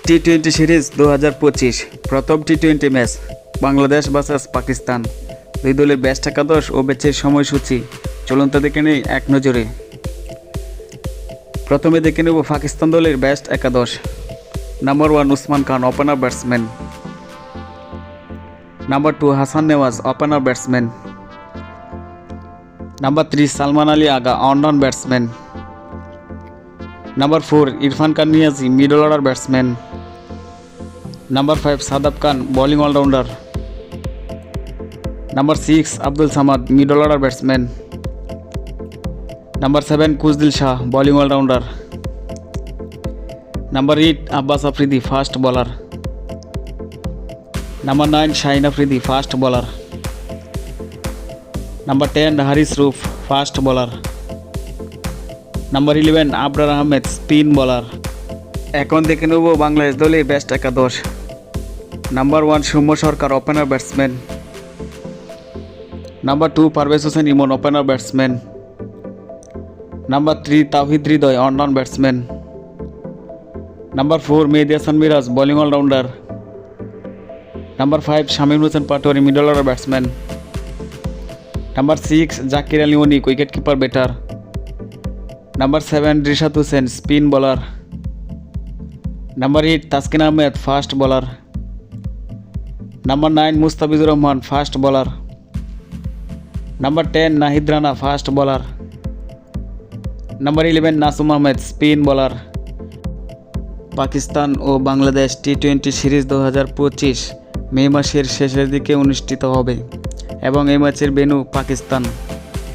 টি-20 series 2025 প্রথম টি-20 match Bangladesh versus Pakistan. দুই দলের বেস্ট একাদশ ও ম্যাচের সময়সূচি চলুন তা দেখে নেই এক নজরে। প্রথমে দেখে নেব পাকিস্তান দলের বেস্ট একাদশ। Number 1 Usman Khan, opener batsman. Number 2 Hasan Nawaz, opener batsman. Number 3 Salman Ali Agha, on batsman. Number 4 Irfan Khan Niazi, middle order batsman. Number 5 Shadab Khan, bowling allrounder. Number 6 Abdul Samad, middle order batsman. Number 7 Khushdil Shah, bowling allrounder. Number 8 Abbas Afridi, fast bowler. Number 9 Shaheen Afridi, fast bowler. Number 10 Haris Rauf, fast bowler. Number 11 Abrar Ahmed, spin bowler. এখন দেখে নেব বাংলাদেশ দলের best একাদশ। Number 1 Soumya Sarkar, opener batsman. Number 2 Parvez Hossain Emon, opener batsman. Number 3 Towhid Hridoy, on batsman. Number 4 Mehedi Hasan Miraz, bowling allrounder. Number 5 Shamim Hossain Patwari, middle order batsman. Number 6 Zakir Ali Anik, wicket keeper batter. Number 7 Rishad Hossain, spin bowler. Number 8 Taskin Ahmed, fast bowler. Number 9 Mustafizur Rahman, fast bowler. Number 10 Nahid Rana, fast bowler. Number 11 Nasum Ahmed, spin bowler. Pakistan ও বাংলাদেশ টি-20 series 2025 May মাসের শেষের দিকে অনুষ্ঠিত হবে এবং এই ম্যাচের ভেন্যু পাকিস্তান।